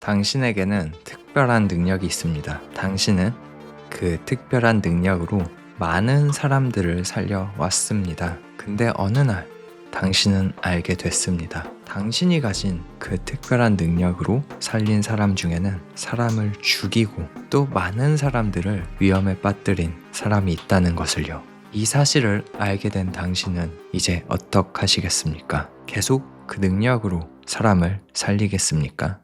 당신에게는 특별한 능력이 있습니다. 당신은 그 특별한 능력으로 많은 사람들을 살려왔습니다. 근데 어느 날 당신은 알게 됐습니다. 당신이 가진 그 특별한 능력으로 살린 사람 중에는 사람을 죽이고 또 많은 사람들을 위험에 빠뜨린 사람이 있다는 것을요. 이 사실을 알게 된 당신은 이제 어떡하시겠습니까? 계속 그 능력으로 사람을 살리겠습니까?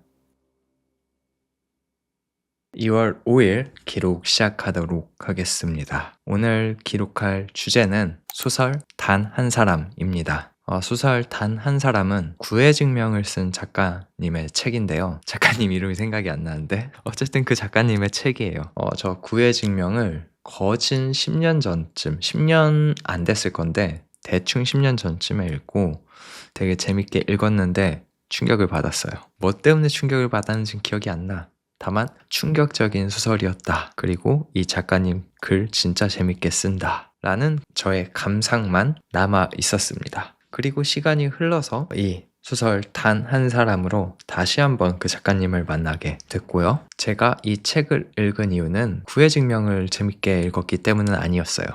2월 5일 기록 시작하도록 하겠습니다. 오늘 기록할 주제는 소설 단 한 사람입니다. 소설 단 한 사람은 구애 증명을 쓴 작가님의 책인데요. 작가님 이름이 생각이 안 나는데 어쨌든 그 작가님의 책이에요. 저 구애 증명을 거진 10년 전쯤, 10년 안 됐을 건데 대충 10년 전쯤에 읽고 되게 재밌게 읽었는데 충격을 받았어요. 뭐 때문에 충격을 받았는지 기억이 안 나. 다만 충격적인 소설이었다. 그리고 이 작가님 글 진짜 재밌게 쓴다. 라는 저의 감상만 남아 있었습니다. 그리고 시간이 흘러서 이 소설 단 한 사람으로 다시 한번 그 작가님을 만나게 됐고요. 제가 이 책을 읽은 이유는 구애 증명을 재밌게 읽었기 때문은 아니었어요.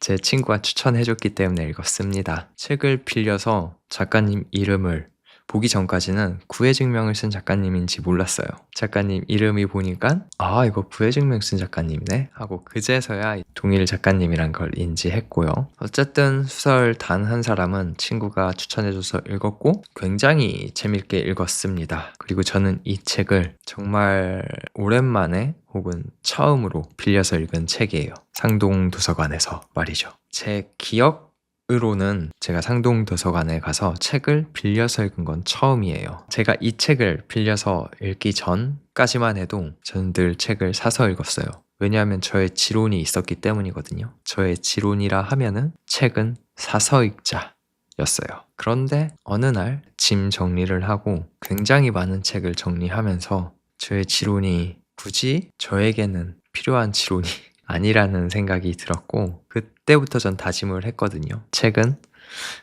제 친구가 추천해줬기 때문에 읽었습니다. 책을 빌려서 작가님 이름을 보기 전까지는 구애 증명을 쓴 작가님인지 몰랐어요. 작가님 이름이 보니까 이거 구애 증명 쓴 작가님이네 하고 그제서야 동일 작가님이란 걸 인지했고요. 어쨌든 소설 단 한 사람은 친구가 추천해줘서 읽었고 굉장히 재밌게 읽었습니다. 그리고 저는 이 책을 정말 오랜만에 혹은 처음으로 빌려서 읽은 책이에요. 상동도서관에서 말이죠. 제 기억으로는 제가 상동도서관에 가서 책을 빌려서 읽은 건 처음이에요. 제가 이 책을 빌려서 읽기 전까지만 해도 저는 늘 책을 사서 읽었어요. 왜냐하면 저의 지론이 있었기 때문이거든요. 저의 지론이라 하면은 책은 사서 읽자 였어요. 그런데 어느 날 짐 정리를 하고 굉장히 많은 책을 정리하면서 저의 지론이 굳이 저에게는 필요한 지론이 아니라는 생각이 들었고 그때부터 전 다짐을 했거든요. 책은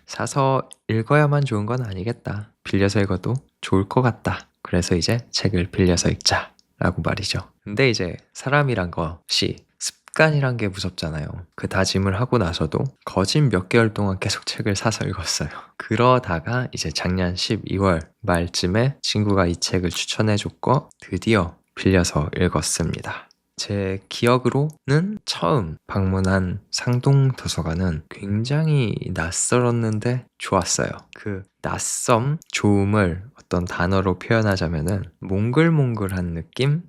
사서 읽어야만 좋은 건 아니겠다. 빌려서 읽어도 좋을 것 같다. 그래서 이제 책을 빌려서 읽자 라고 말이죠. 근데 이제 사람이란 것이 습관이란 게 무섭잖아요. 그 다짐을 하고 나서도 거진 몇 개월 동안 계속 책을 사서 읽었어요. 그러다가 이제 작년 12월 말쯤에 친구가 이 책을 추천해줬고 드디어 빌려서 읽었습니다. 제 기억으로는 처음 방문한 상동도서관은 굉장히 낯설었는데 좋았어요. 그 낯섦, 좋음을 어떤 단어로 표현하자면은 몽글몽글한 느낌?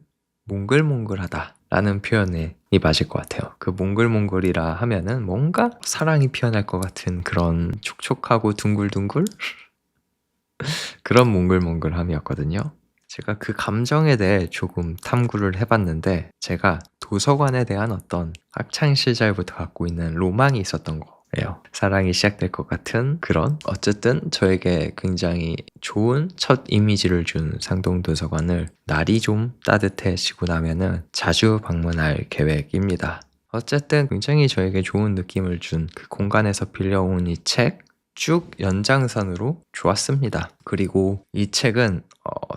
몽글몽글하다 라는 표현이 맞을 것 같아요. 그 몽글몽글이라 하면은 뭔가 사랑이 피어날 것 같은 그런 촉촉하고 둥글둥글? 그런 몽글몽글함이었거든요. 제가 그 감정에 대해 조금 탐구를 해봤는데 제가 도서관에 대한 어떤 학창시절부터 갖고 있는 로망이 있었던 거예요. 사랑이 시작될 것 같은 그런 어쨌든 저에게 굉장히 좋은 첫 이미지를 준 상동도서관을 날이 좀 따뜻해지고 나면은 자주 방문할 계획입니다. 어쨌든 굉장히 저에게 좋은 느낌을 준 그 공간에서 빌려온 이 책 쭉 연장선으로 좋았습니다. 그리고 이 책은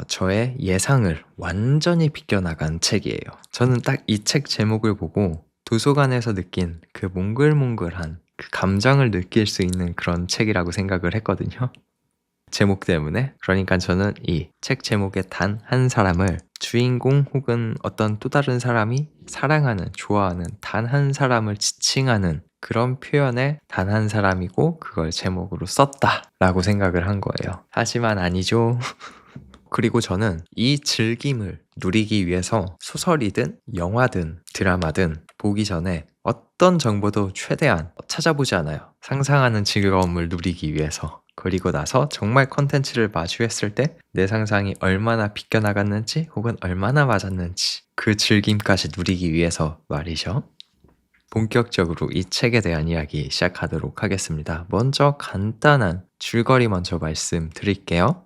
저의 예상을 완전히 비껴나간 책이에요. 저는 딱 이 책 제목을 보고 도서관에서 느낀 그 몽글몽글한 그 감정을 느낄 수 있는 그런 책이라고 생각을 했거든요. 제목 때문에. 그러니까 저는 이 책 제목의 단 한 사람을 주인공 혹은 어떤 또 다른 사람이 사랑하는, 좋아하는 단 한 사람을 지칭하는 그런 표현에 단 한 사람이고 그걸 제목으로 썼다라고 생각을 한 거예요. 하지만 아니죠. 그리고 저는 이 즐김을 누리기 위해서 소설이든 영화든 드라마든 보기 전에 어떤 정보도 최대한 찾아보지 않아요. 상상하는 즐거움을 누리기 위해서. 그리고 나서 정말 컨텐츠를 마주했을 때 내 상상이 얼마나 비껴나갔는지 혹은 얼마나 맞았는지 그 즐김까지 누리기 위해서 말이죠. 본격적으로 이 책에 대한 이야기 시작하도록 하겠습니다. 먼저 간단한 줄거리 먼저 말씀드릴게요.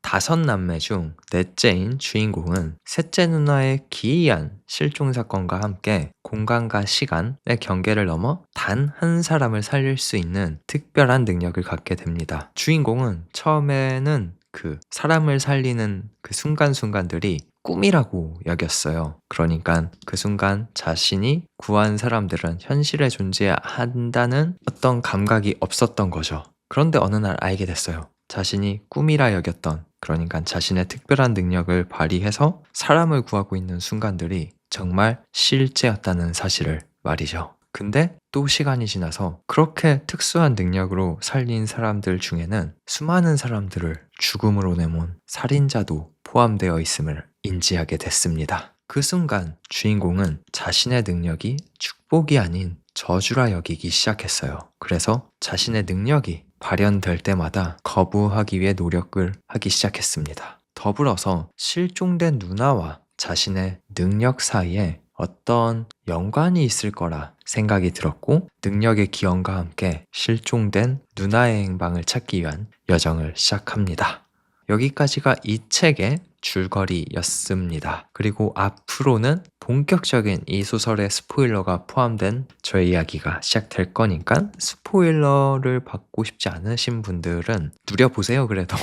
5남매 중 넷째인 주인공은 셋째 누나의 기이한 실종 사건과 함께 공간과 시간의 경계를 넘어 단 한 사람을 살릴 수 있는 특별한 능력을 갖게 됩니다. 주인공은 처음에는 그 사람을 살리는 그 순간순간들이 꿈이라고 여겼어요. 그러니까 그 순간 자신이 구한 사람들은 현실에 존재한다는 어떤 감각이 없었던 거죠. 그런데 어느 날 알게 됐어요. 자신이 꿈이라 여겼던, 그러니까 자신의 특별한 능력을 발휘해서 사람을 구하고 있는 순간들이 정말 실제였다는 사실을 말이죠. 근데 또 시간이 지나서 그렇게 특수한 능력으로 살린 사람들 중에는 수많은 사람들을 죽음으로 내몬 살인자도 포함되어 있음을 인지하게 됐습니다. 그 순간 주인공은 자신의 능력이 축복이 아닌 저주라 여기기 시작했어요. 그래서 자신의 능력이 발현될 때마다 거부하기 위해 노력을 하기 시작했습니다. 더불어서 실종된 누나와 자신의 능력 사이에 어떤 연관이 있을 거라 생각이 들었고, 능력의 기원과 함께 실종된 누나의 행방을 찾기 위한 여정을 시작합니다. 여기까지가 이 책의 줄거리였습니다. 그리고 앞으로는 본격적인 이 소설의 스포일러가 포함된 저의 이야기가 시작될 거니까 스포일러를 받고 싶지 않으신 분들은 누려보세요. 그래도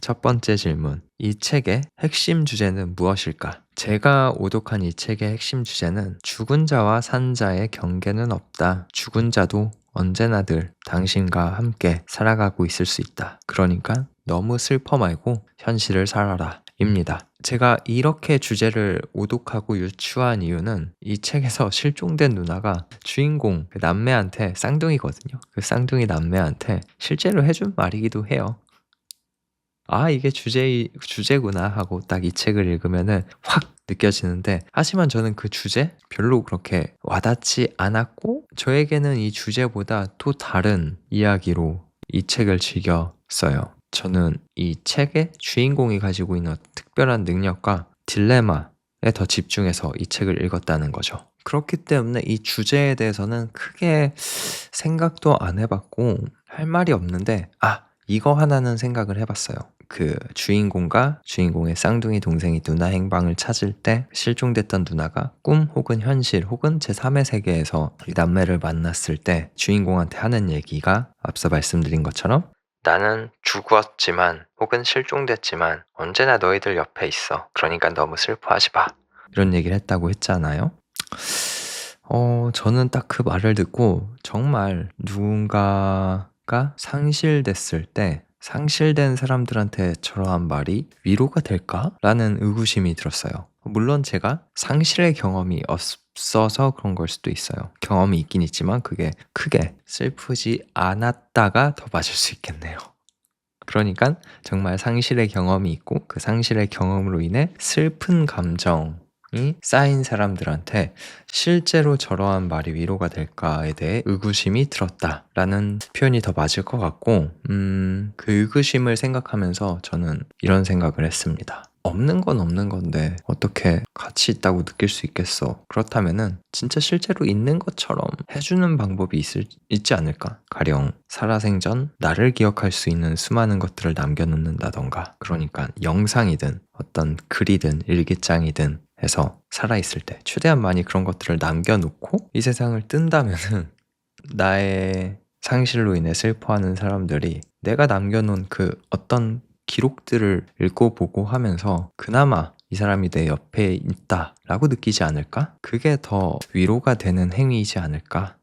첫 번째 질문, 이 책의 핵심 주제는 무엇일까? 제가 오독한 이 책의 핵심 주제는 죽은 자와 산 자의 경계는 없다. 죽은 자도 언제나 늘 당신과 함께 살아가고 있을 수 있다. 그러니까 너무 슬퍼 말고 현실을 살아라 입니다. 제가 이렇게 주제를 오독하고 유추한 이유는 이 책에서 실종된 누나가 주인공 그 남매한테, 쌍둥이거든요. 그 쌍둥이 남매한테 실제로 해준 말이기도 해요. 아, 이게 주제구나 하고 딱 이 책을 읽으면은 확 느껴지는데, 하지만 저는 그 주제 별로 그렇게 와닿지 않았고, 저에게는 이 주제보다 또 다른 이야기로 이 책을 즐겼어요. 저는 이 책의 주인공이 가지고 있는 특별한 능력과 딜레마에 더 집중해서 이 책을 읽었다는 거죠. 그렇기 때문에 이 주제에 대해서는 크게 생각도 안 해봤고 할 말이 없는데, 이거 하나는 생각을 해봤어요. 그 주인공과 주인공의 쌍둥이 동생이 누나 행방을 찾을 때 실종됐던 누나가 꿈 혹은 현실 혹은 제3의 세계에서 이 남매를 만났을 때 주인공한테 하는 얘기가 앞서 말씀드린 것처럼 나는 죽었지만 혹은 실종됐지만 언제나 너희들 옆에 있어. 그러니까 너무 슬퍼하지 마. 이런 얘기를 했다고 했잖아요. 저는 딱 그 말을 듣고 정말 누군가가 상실됐을 때 상실된 사람들한테 저러한 말이 위로가 될까? 라는 의구심이 들었어요. 물론 제가 상실의 경험이 없어서 그런 걸 수도 있어요. 경험이 있긴 있지만 그게 크게 슬프지 않았다가 더 맞을 수 있겠네요. 그러니까 정말 상실의 경험이 있고 그 상실의 경험으로 인해 슬픈 감정이 쌓인 사람들한테 실제로 저러한 말이 위로가 될까에 대해 의구심이 들었다라는 표현이 더 맞을 것 같고, 그 의구심을 생각하면서 저는 이런 생각을 했습니다. 없는 건 없는 건데 어떻게 가치 있다고 느낄 수 있겠어? 그렇다면은 진짜 실제로 있는 것처럼 해주는 방법이 있지 않을까? 가령 살아생전 나를 기억할 수 있는 수많은 것들을 남겨놓는다던가, 그러니까 영상이든 어떤 글이든 일기장이든 해서 살아있을 때 최대한 많이 그런 것들을 남겨놓고 이 세상을 뜬다면은 나의 상실로 인해 슬퍼하는 사람들이 내가 남겨놓은 그 어떤 기록들을 읽고 보고 하면서 그나마 이 사람이 내 옆에 있다라고 느끼지 않을까? 그게 더 위로가 되는 행위이지 않을까?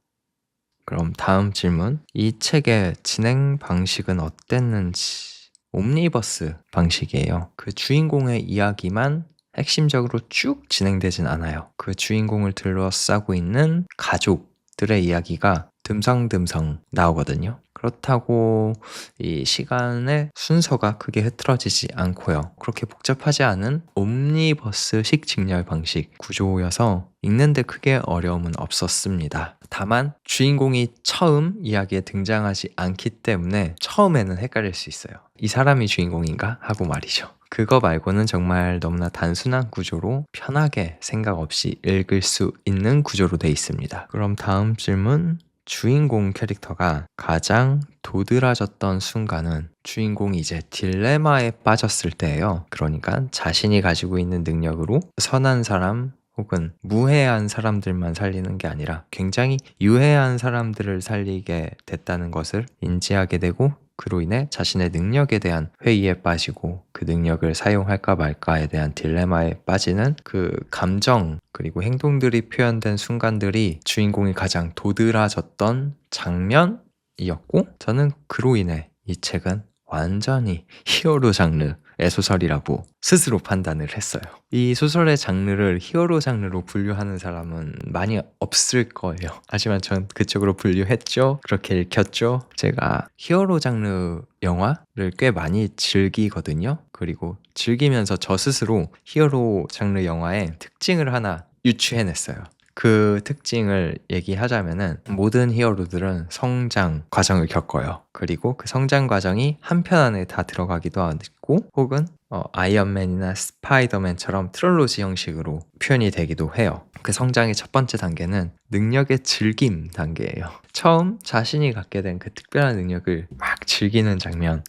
그럼 다음 질문. 이 책의 진행 방식은 어땠는지. 옴니버스 방식이에요. 그 주인공의 이야기만 핵심적으로 쭉 진행되진 않아요. 그 주인공을 둘러싸고 있는 가족들의 이야기가 듬성듬성 나오거든요. 그렇다고 이 시간의 순서가 크게 흐트러지지 않고요. 그렇게 복잡하지 않은 옴니버스식 직렬 방식 구조여서 읽는데 크게 어려움은 없었습니다. 다만 주인공이 처음 이야기에 등장하지 않기 때문에 처음에는 헷갈릴 수 있어요. 이 사람이 주인공인가? 하고 말이죠. 그거 말고는 정말 너무나 단순한 구조로 편하게 생각 없이 읽을 수 있는 구조로 되어 있습니다. 그럼 다음 질문. 주인공 캐릭터가 가장 도드라졌던 순간은 주인공이 이제 딜레마에 빠졌을 때예요. 그러니까 자신이 가지고 있는 능력으로 선한 사람 혹은 무해한 사람들만 살리는 게 아니라 굉장히 유해한 사람들을 살리게 됐다는 것을 인지하게 되고, 그로 인해 자신의 능력에 대한 회의에 빠지고 그 능력을 사용할까 말까에 대한 딜레마에 빠지는 그 감정 그리고 행동들이 표현된 순간들이 주인공이 가장 도드라졌던 장면이었고, 저는 그로 인해 이 책은 완전히 히어로 장르의 소설이라고 스스로 판단을 했어요. 이 소설의 장르를 히어로 장르로 분류하는 사람은 많이 없을 거예요. 하지만 전 그쪽으로 분류했죠. 그렇게 읽혔죠. 제가 히어로 장르 영화를 꽤 많이 즐기거든요. 그리고 즐기면서 저 스스로 히어로 장르 영화의 특징을 하나 유추해냈어요. 그 특징을 얘기하자면은 모든 히어로들은 성장 과정을 겪어요. 그리고 그 성장 과정이 한 편 안에 다 들어가기도 하고, 혹은 아이언맨이나 스파이더맨처럼 트릴로지 형식으로 표현이 되기도 해요. 그 성장의 첫 번째 단계는 능력의 즐김 단계예요. 처음 자신이 갖게 된 그 특별한 능력을 막 즐기는 장면,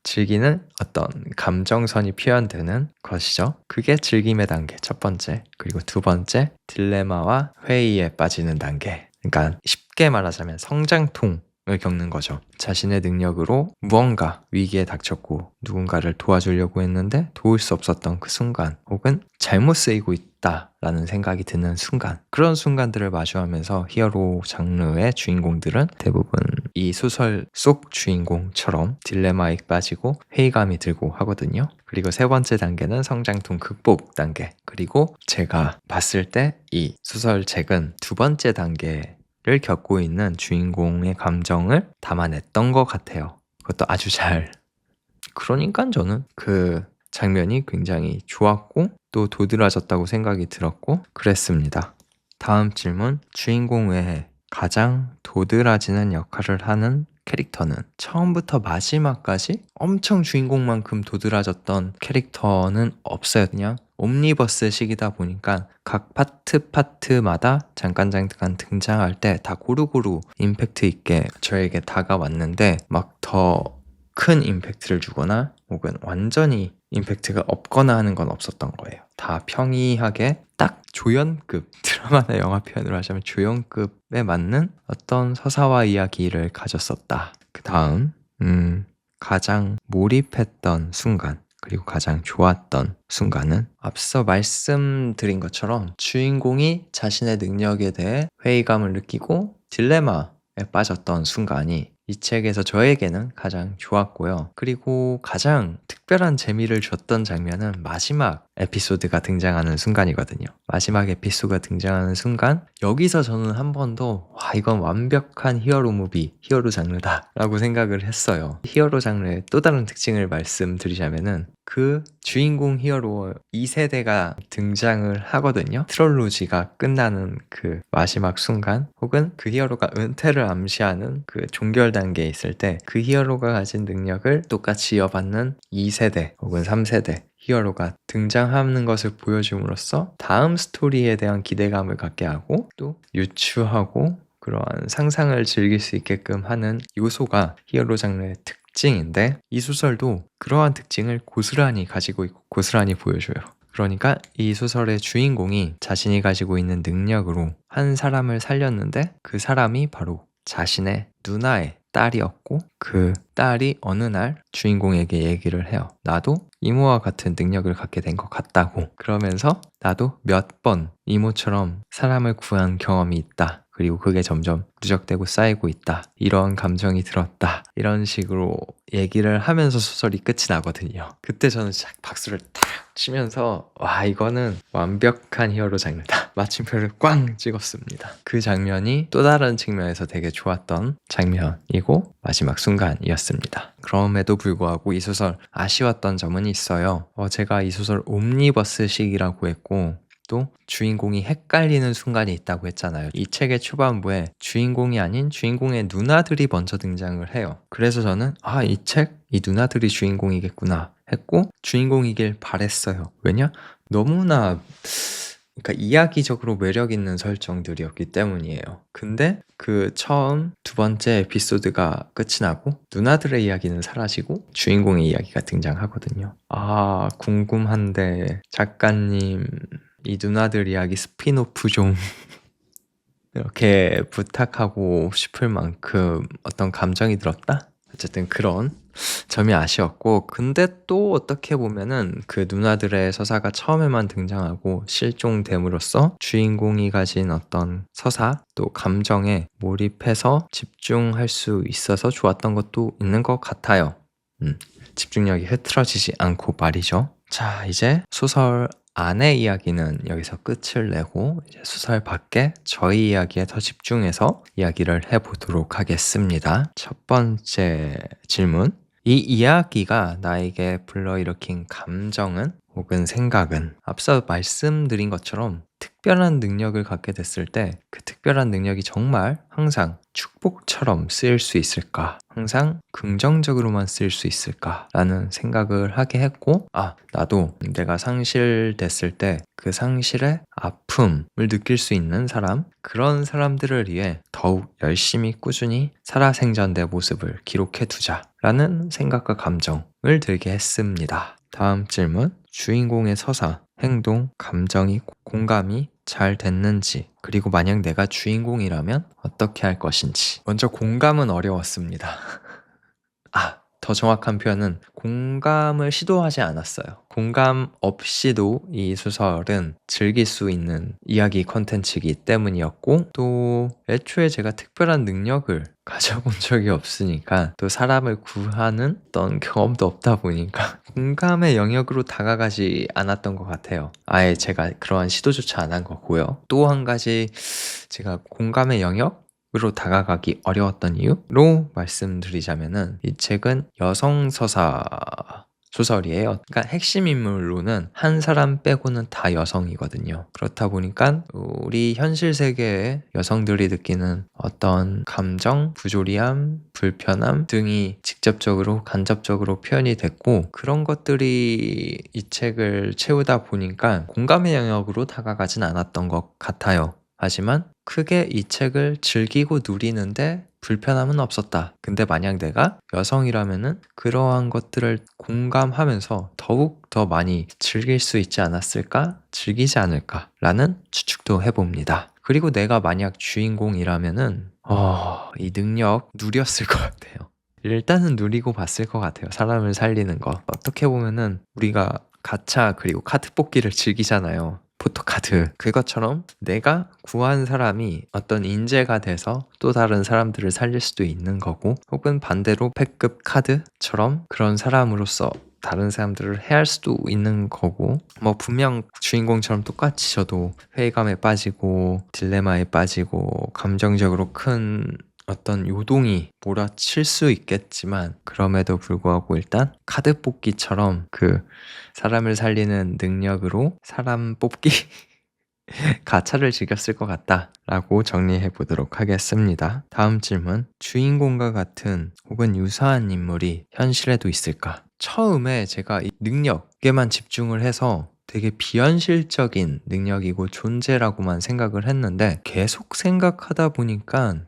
즐기는 어떤 감정선이 표현되는 것이죠. 그게 즐김의 단계 첫 번째. 그리고 두 번째, 딜레마와 회의에 빠지는 단계. 그러니까 쉽게 말하자면 성장통을 겪는 거죠. 자신의 능력으로 무언가 위기에 닥쳤고 누군가를 도와주려고 했는데 도울 수 없었던 그 순간, 혹은 잘못 쓰이고 있다라는 생각이 드는 순간, 그런 순간들을 마주하면서 히어로 장르의 주인공들은 대부분 이 소설 속 주인공처럼 딜레마에 빠지고 회의감이 들고 하거든요. 그리고 세 번째 단계는 성장통 극복 단계. 그리고 제가 봤을 때 이 소설책은 두 번째 단계를 겪고 있는 주인공의 감정을 담아냈던 것 같아요. 그것도 아주 잘. 그러니까 저는 그 장면이 굉장히 좋았고 또 도드라졌다고 생각이 들었고 그랬습니다. 다음 질문. 주인공 외에 가장 도드라지는 역할을 하는 캐릭터는? 처음부터 마지막까지 엄청 주인공만큼 도드라졌던 캐릭터는 없어요. 그냥 옴니버스식이다 보니까 각 파트마다 잠깐 등장할 때 다 고루고루 임팩트 있게 저에게 다가왔는데, 막 더 큰 임팩트를 주거나 혹은 완전히 임팩트가 없거나 하는 건 없었던 거예요. 다 평이하게 딱 조연급, 드라마나 영화 표현으로 하자면 조연급에 맞는 어떤 서사와 이야기를 가졌었다. 그 다음 가장 몰입했던 순간 그리고 가장 좋았던 순간은, 앞서 말씀드린 것처럼 주인공이 자신의 능력에 대해 회의감을 느끼고 딜레마에 빠졌던 순간이 이 책에서 저에게는 가장 좋았고요. 그리고 가장 특별한 재미를 줬던 장면은 마지막 에피소드가 등장하는 순간이거든요. 마지막 에피소드가 등장하는 순간, 여기서 저는 한 번 더 이건 완벽한 히어로 무비, 히어로 장르다 라고 생각을 했어요. 히어로 장르의 또 다른 특징을 말씀드리자면은, 그 주인공 히어로 2세대가 등장을 하거든요. 트릴로지가 끝나는 그 마지막 순간, 혹은 그 히어로가 은퇴를 암시하는 그 종결 단계에 있을 때 그 히어로가 가진 능력을 똑같이 이어받는 2세대 혹은 3세대 히어로가 등장하는 것을 보여줌으로써 다음 스토리에 대한 기대감을 갖게 하고 또 유추하고 그러한 상상을 즐길 수 있게끔 하는 요소가 히어로 장르의 특징인데, 이 소설도 그러한 특징을 고스란히 가지고 있고 고스란히 보여줘요. 그러니까 이 소설의 주인공이 자신이 가지고 있는 능력으로 한 사람을 살렸는데, 그 사람이 바로 자신의 누나의 딸이었고, 그 딸이 어느 날 주인공에게 얘기를 해요. 나도 이모와 같은 능력을 갖게 된 것 같다고. 그러면서 나도 몇 번 이모처럼 사람을 구한 경험이 있다. 그리고 그게 점점 누적되고 쌓이고 있다. 이런 감정이 들었다. 이런 식으로 얘기를 하면서 소설이 끝이 나거든요. 그때 저는 쫙 박수를 탁 치면서 이거는 완벽한 히어로 장르다. 마침표를 꽝 찍었습니다. 그 장면이 또 다른 측면에서 되게 좋았던 장면이고 마지막 순간이었습니다. 그럼에도 불구하고 이 소설 아쉬웠던 점은 있어요. 제가 이 소설 옴니버스식이라고 했고 또 주인공이 헷갈리는 순간이 있다고 했잖아요. 이 책의 초반부에 주인공이 아닌 주인공의 누나들이 먼저 등장을 해요. 그래서 저는 이 책, 이 누나들이 주인공이겠구나 했고 주인공이길 바랬어요. 왜냐? 너무나 이야기적으로 매력 있는 설정들이었기 때문이에요. 근데 그 처음 두 번째 에피소드가 끝이 나고 누나들의 이야기는 사라지고 주인공의 이야기가 등장하거든요. 궁금한데 작가님, 이 누나들 이야기 스피노프 좀 이렇게 부탁하고 싶을 만큼 어떤 감정이 들었다? 어쨌든 그런 점이 아쉬웠고, 근데 또 어떻게 보면은 그 누나들의 서사가 처음에만 등장하고 실종됨으로써 주인공이 가진 어떤 서사 또 감정에 몰입해서 집중할 수 있어서 좋았던 것도 있는 것 같아요. 집중력이 흐트러지지 않고 말이죠. 자, 이제 소설 안의 이야기는 여기서 끝을 내고 이제 소설 밖에 저희 이야기에 더 집중해서 이야기를 해보도록 하겠습니다. 첫 번째 질문. 이 이야기가 나에게 불러일으킨 감정은 혹은 생각은 앞서 말씀드린 것처럼 특별한 능력을 갖게 됐을 때 그 특별한 능력이 정말 항상 축복처럼 쓰일 수 있을까? 항상 긍정적으로만 쓰일 수 있을까? 라는 생각을 하게 했고, 나도 내가 상실됐을 때 그 상실의 아픔을 느낄 수 있는 사람, 그런 사람들을 위해 더욱 열심히 꾸준히 살아생전 내 모습을 기록해 두자라는 생각과 감정을 들게 했습니다. 다음 질문. 주인공의 서사, 행동, 감정이 공감이 잘 됐는지, 그리고 만약 내가 주인공이라면 어떻게 할 것인지. 먼저 공감은 어려웠습니다. 더 정확한 표현은 공감을 시도하지 않았어요. 공감 없이도 이 소설은 즐길 수 있는 이야기 컨텐츠이기 때문이었고, 또 애초에 제가 특별한 능력을 가져본 적이 없으니까, 또 사람을 구하는 어떤 경험도 없다 보니까 공감의 영역으로 다가가지 않았던 것 같아요. 아예 제가 그러한 시도조차 안 한 거고요. 또 한 가지 제가 공감의 영역으로 다가가기 어려웠던 이유로 말씀드리자면은, 이 책은 여성 서사 소설이에요. 그러니까 핵심 인물로는 한 사람 빼고는 다 여성이거든요. 그렇다 보니까 우리 현실 세계의 여성들이 느끼는 어떤 감정, 부조리함, 불편함 등이 직접적으로 간접적으로 표현이 됐고, 그런 것들이 이 책을 채우다 보니까 공감의 영역으로 다가가진 않았던 것 같아요. 하지만 크게 이 책을 즐기고 누리는데 불편함은 없었다. 근데 만약 내가 여성이라면은 그러한 것들을 공감하면서 더욱 더 많이 즐길 수 있지 않았을까? 즐기지 않을까? 라는 추측도 해봅니다. 그리고 내가 만약 주인공이라면은 이 능력 누렸을 것 같아요. 일단은 누리고 봤을 것 같아요. 사람을 살리는 거. 어떻게 보면은 우리가 가챠 그리고 카드 뽑기를 즐기잖아요. 포토카드. 그것처럼 내가 구한 사람이 어떤 인재가 돼서 또 다른 사람들을 살릴 수도 있는 거고, 혹은 반대로 패급 카드처럼 그런 사람으로서 다른 사람들을 해할 수도 있는 거고, 분명 주인공처럼 똑같이 저도 회의감에 빠지고 딜레마에 빠지고 감정적으로 큰 어떤 요동이 몰아칠 수 있겠지만, 그럼에도 불구하고 일단 카드 뽑기처럼 그 사람을 살리는 능력으로 사람 뽑기 가차를 즐겼을 것 같다 라고 정리해 보도록 하겠습니다. 다음 질문. 주인공과 같은 혹은 유사한 인물이 현실에도 있을까? 처음에 제가 이 능력에만 집중을 해서 되게 비현실적인 능력이고 존재라고만 생각을 했는데, 계속 생각하다 보니까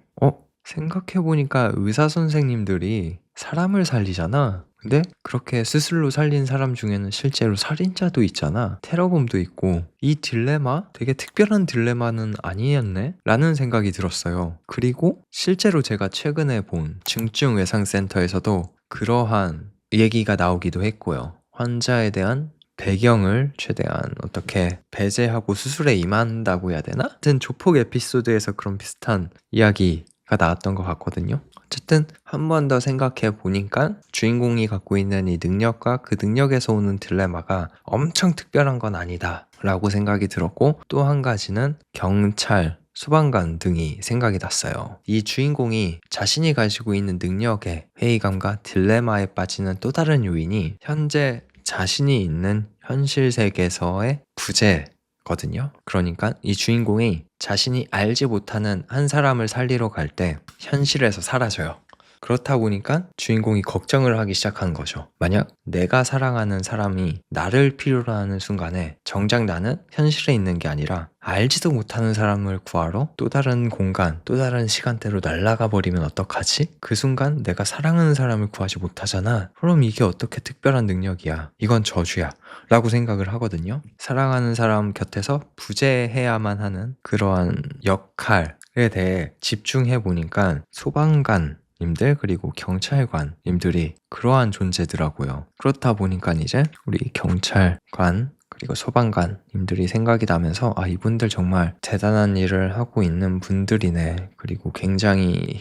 생각해보니까 의사 선생님들이 사람을 살리잖아. 근데 그렇게 스스로 살린 사람 중에는 실제로 살인자도 있잖아. 테러범도 있고. 이 딜레마? 되게 특별한 딜레마는 아니었네? 라는 생각이 들었어요. 그리고 실제로 제가 최근에 본 중증외상센터에서도 그러한 얘기가 나오기도 했고요. 환자에 대한 배경을 최대한 어떻게 배제하고 수술에 임한다고 해야 되나? 하여튼 조폭 에피소드에서 그런 비슷한 이야기가 나왔던 것 같거든요. 어쨌든 한 번 더 생각해 보니까 주인공이 갖고 있는 이 능력과 그 능력에서 오는 딜레마가 엄청 특별한 건 아니다 라고 생각이 들었고, 또 한 가지는 경찰, 소방관 등이 생각이 났어요. 이 주인공이 자신이 가지고 있는 능력의 회의감과 딜레마에 빠지는 또 다른 요인이 현재 자신이 있는 현실 세계에서의 부재거든요. 그러니까 이 주인공이 자신이 알지 못하는 한 사람을 살리러 갈 때 현실에서 사라져요. 그렇다 보니까 주인공이 걱정을 하기 시작한 거죠. 만약 내가 사랑하는 사람이 나를 필요로 하는 순간에 정작 나는 현실에 있는 게 아니라 알지도 못하는 사람을 구하러 또 다른 공간, 또 다른 시간대로 날아가 버리면 어떡하지? 그 순간 내가 사랑하는 사람을 구하지 못하잖아. 그럼 이게 어떻게 특별한 능력이야? 이건 저주야. 라고 생각을 하거든요. 사랑하는 사람 곁에서 부재해야만 하는 그러한 역할에 대해 집중해 보니까 소방관 경찰관님들 그리고 경찰관님들이 그러한 존재더라고요. 그렇다 보니까 이제 우리 경찰관 그리고 소방관님들이 생각이 나면서 이분들 정말 대단한 일을 하고 있는 분들이네. 그리고 굉장히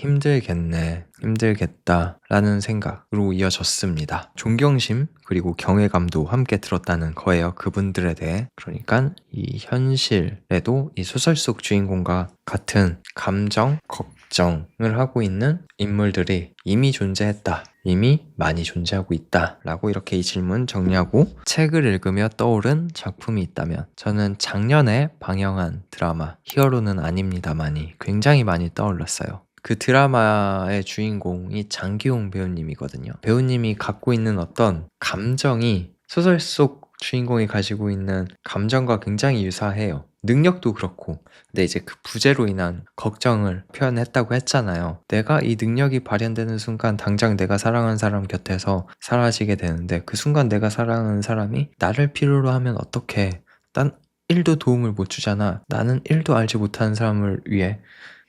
힘들겠다라는 생각으로 이어졌습니다. 존경심 그리고 경외감도 함께 들었다는 거예요. 그분들에 대해. 그러니까 이 현실에도 이 소설 속 주인공과 같은 감정, 걱정을 하고 있는 인물들이 이미 존재했다. 이미 많이 존재하고 있다 라고 이렇게 이 질문 정리하고 책을 읽으며 떠오른 작품이 있다면 저는 작년에 방영한 드라마 히어로는 아닙니다만이 굉장히 많이 떠올랐어요. 그 드라마의 주인공이 장기용 배우님이거든요. 배우님이 갖고 있는 어떤 감정이 소설 속 주인공이 가지고 있는 감정과 굉장히 유사해요. 능력도 그렇고. 근데 이제 그 부재로 인한 걱정을 표현했다고 했잖아요. 내가 이 능력이 발현되는 순간 당장 내가 사랑하는 사람 곁에서 사라지게 되는데 그 순간 내가 사랑하는 사람이 나를 필요로 하면 어떡해. 난 1도 도움을 못 주잖아. 나는 1도 알지 못하는 사람을 위해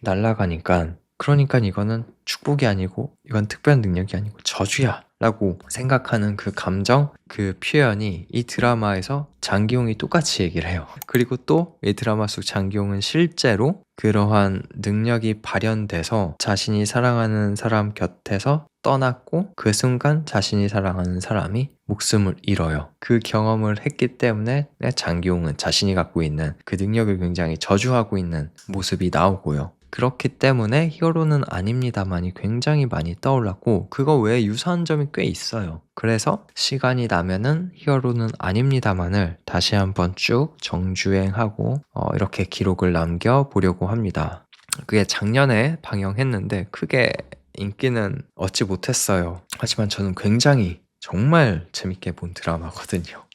날아가니까. 그러니까 이거는 축복이 아니고 이건 특별한 능력이 아니고 저주야 라고 생각하는 그 감정, 그 표현이 이 드라마에서 장기용이 똑같이 얘기를 해요. 그리고 또 이 드라마 속 장기용은 실제로 그러한 능력이 발현돼서 자신이 사랑하는 사람 곁에서 떠났고 그 순간 자신이 사랑하는 사람이 목숨을 잃어요. 그 경험을 했기 때문에 장기용은 자신이 갖고 있는 그 능력을 굉장히 저주하고 있는 모습이 나오고요. 그렇기 때문에 히어로는 아닙니다만이 굉장히 많이 떠올랐고 그거 외에 유사한 점이 꽤 있어요. 그래서 시간이 나면은 히어로는 아닙니다만을 다시 한번 쭉 정주행하고 이렇게 기록을 남겨보려고 합니다. 그게 작년에 방영했는데 크게 인기는 얻지 못했어요. 하지만 저는 굉장히 정말 재밌게 본 드라마거든요.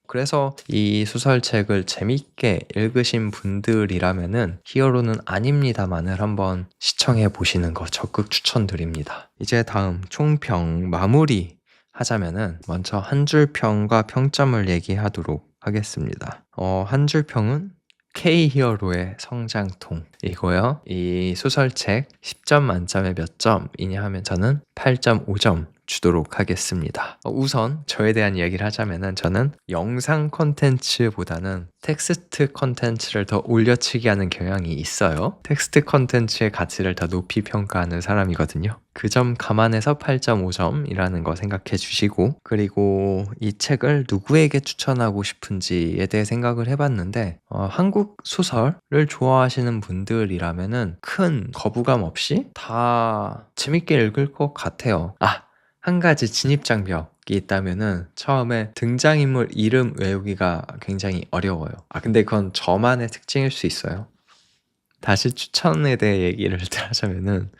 그래서 이 소설책을 재밌게 읽으신 분들이라면은 히어로는 아닙니다만을 한번 시청해 보시는 거 적극 추천드립니다. 이제 다음 총평 마무리 하자면은 먼저 한 줄 평과 평점을 얘기하도록 하겠습니다. 한 줄 평은 K 히어로의 성장통 이고요. 이 소설책 10점 만점에 몇 점이냐 하면 저는 8.5점 주도록 하겠습니다. 우선 저에 대한 이야기를 하자면은 저는 영상 콘텐츠보다는 텍스트 콘텐츠를 더 올려치기 하는 경향이 있어요. 텍스트 콘텐츠의 가치를 더 높이 평가하는 사람이거든요. 그 점 감안해서 8.5점이라는 거 생각해 주시고 그리고 이 책을 누구에게 추천하고 싶은지에 대해 생각을 해봤는데 한국 소설을 좋아하시는 분들이라면은 큰 거부감 없이 다 재밌게 읽을 것 같아요. 한 가지 진입장벽이 있다면은 처음에 등장인물 이름 외우기가 굉장히 어려워요. 근데 그건 저만의 특징일 수 있어요. 다시 추천에 대해 얘기를 하자면은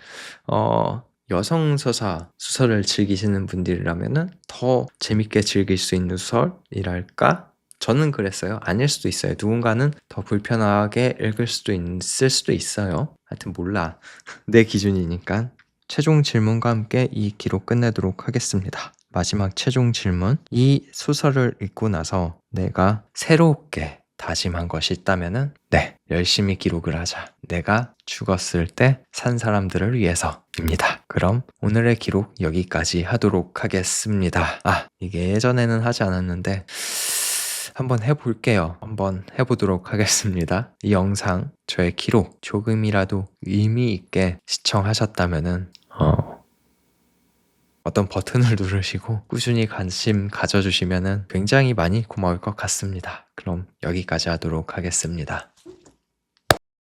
여성 소설을 즐기시는 분들이라면은 더 재밌게 즐길 수 있는 소설이랄까? 저는 그랬어요. 아닐 수도 있어요. 누군가는 더 불편하게 읽을 수도 있을 수도 있어요. 하여튼 몰라. 내 기준이니까. 최종 질문과 함께 이 기록 끝내도록 하겠습니다. 마지막 최종 질문. 이 소설을 읽고 나서 내가 새롭게 다짐한 것이 있다면은 열심히 기록을 하자. 내가 죽었을 때 산 사람들을 위해서입니다. 그럼 오늘의 기록 여기까지 하도록 하겠습니다. 이게 예전에는 하지 않았는데 한번 해볼게요. 한번 해보도록 하겠습니다. 이 영상, 저의 기록 조금이라도 의미 있게 시청하셨다면은 어떤 버튼을 누르시고 꾸준히 관심 가져주시면은 굉장히 많이 고마울 것 같습니다. 그럼 여기까지 하도록 하겠습니다.